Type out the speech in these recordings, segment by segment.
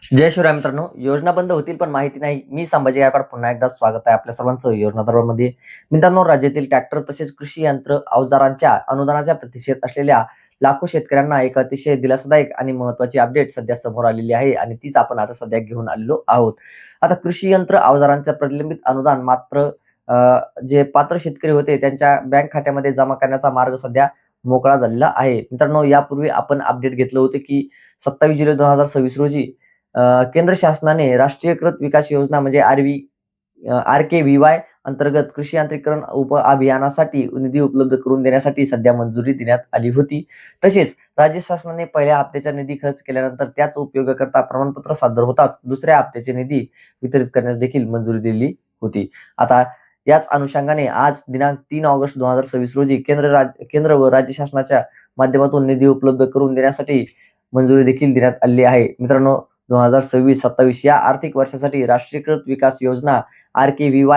जय शिवराय मित्रांनो. योजना बंद होतील पण माहिती नाही. मी संभाजी गायकवाड पुन्हा एकदा स्वागत आहे आपल्या सर्वांचं योजना दरबारमध्ये. मित्रांनो, राज्यातील ट्रॅक्टर तसेच कृषी यंत्र अवजारांच्या अनुदानाच्या प्रतीक्षेत असलेल्या लाखो शेतकऱ्यांना एक अतिशय दिलासादायक आणि महत्त्वाची अपडेट सध्या समोर आलेली आहे आणि तीच आपण आता सध्या घेऊन आलेलो आहोत. आता कृषी यंत्र अवजारांचं प्रलंबित अनुदान मात्र जे पात्र शेतकरी होते त्यांच्या बँक खात्यामध्ये जमा करण्याचा मार्ग सध्या मोकळा झालेला आहे. मित्रांनो, यापूर्वी आपण अपडेट घेतलं होतं की 27 जुलै 2026 रोजी केंद्र शासनाने राष्ट्रीयकृत विकास योजना म्हणजे RKVY अंतर्गत कृषी यांत्रिकरण उप अभियानासाठी निधी उपलब्ध करून देण्यासाठी सध्या मंजुरी देण्यात आली होती. तसेच राज्य शासनाने पहिल्या हप्त्याचा निधी खर्च केल्यानंतर त्याच उपयोगकर्ता प्रमाणपत्र सादर होताच दुसऱ्या हप्त्याचे निधी वितरित करण्यास देखील मंजुरी दिली होती. आता याच अनुषंगाने आज दिनांक 3 ऑगस्ट 2026 रोजी केंद्र व राज्य शासनाच्या माध्यमातून निधी उपलब्ध करून देण्यासाठी मंजुरी देखील देण्यात आली आहे. मित्रांनो, 2026-27 या आर्थिक वर्षासाठी राष्ट्रीयकृत विकास योजना RKYV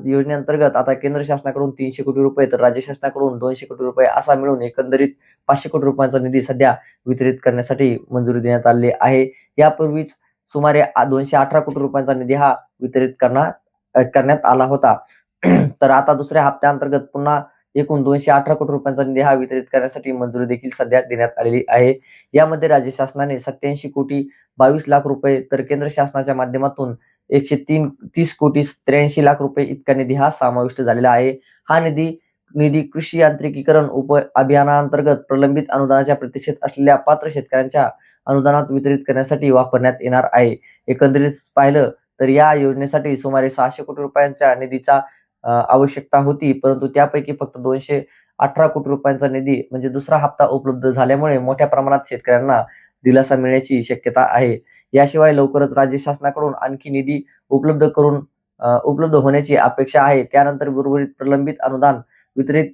योजनेअंतर्गत आता केंद्र शासनाकडून 300 कोटी रुपये तर राज्य शासनाकडून 200 कोटी रुपये असा मिळून एकंदरीत 500 कोटी रुपयांचा निधी सध्या वितरित करण्यासाठी मंजुरी देण्यात आली आहे. यापूर्वीच सुमारे 218 कोटी रुपयांचा निधी हा वितरित करण्यात आला होता. तर आता दुसऱ्या हप्त्याअंतर्गत पुन्हा एकूण 218 कोटी रुपयांचा निधी हा वितरित करण्यासाठी मंजुरी देखील सध्या देण्यात आलेली आहे. यामध्ये राज्य शासनाने 87 कोटी 22 लाख रुपये तर केंद्र शासनाच्या माध्यमातून 130 कोटी 83 लाख रुपये इतका निधी हा समाविष्ट झालेला आहे. हा निधी कृषी यांत्रिकीकरण उप अभियानाअंतर्गत प्रलंबित अनुदानाच्या प्रतीक्षेत असलेल्या पात्र शेतकऱ्यांच्या अनुदानात वितरित करण्यासाठी वापरण्यात येणार आहे. एकंदरीत पाहिलं तर या योजनेसाठी सुमारे 600 कोटी रुपयांच्या निधीचा आवश्यकता होती, परंतु त्यापैकी फक्त 218 कोटी रुपयांचा निधी म्हणजे दुसरा हप्ता उपलब्ध झाल्यामुळे मोठ्या प्रमाणात शेतकऱ्यांना दिलासा मिळण्याची शक्यता आहे. याशिवाय लवकरच राज्य शासनाकडून आणखी निधी उपलब्ध होण्याची अपेक्षा आहे. त्यानंतर उर्वरित प्रलंबित अनुदान वितरित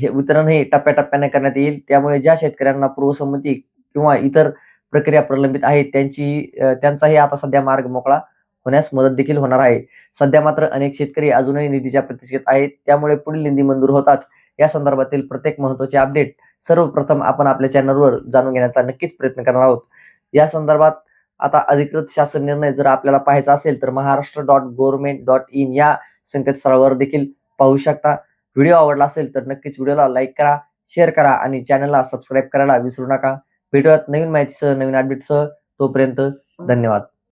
हे वितरण हे टप्प्याटप्प्याने करण्यात येईल. त्यामुळे ज्या शेतकऱ्यांना पूर्वसंमती किंवा इतर प्रक्रिया प्रलंबित आहेत त्यांचाही आता सध्या मार्ग मोकळा होण्यास मदत देखील होणार आहे. सध्या मात्र अनेक शेतकरी अजूनही निधीच्या प्रतीक्षेत आहेत. त्यामुळे पुढील निधी मंजूर होताच या संदर्भातील प्रत्येक महत्त्वाचे अपडेट सर्वप्रथम आपण आपल्या चॅनलवर जाणून घेण्याचा नक्कीच प्रयत्न करणार आहोत. या संदर्भात आता अधिकृत शासन निर्णय जर आपल्याला पाहायचा असेल तर महाराष्ट्र.government.in या संकेतस्थळावर देखील पाहू शकता. व्हिडिओ आवडला असेल तर नक्कीच व्हिडिओला लाईक करा, शेअर करा आणि चॅनलला सबस्क्राईब करायला विसरू नका. भेटूयात नवीन माहितीसह, नवीन अपडेटसह. तोपर्यंत धन्यवाद.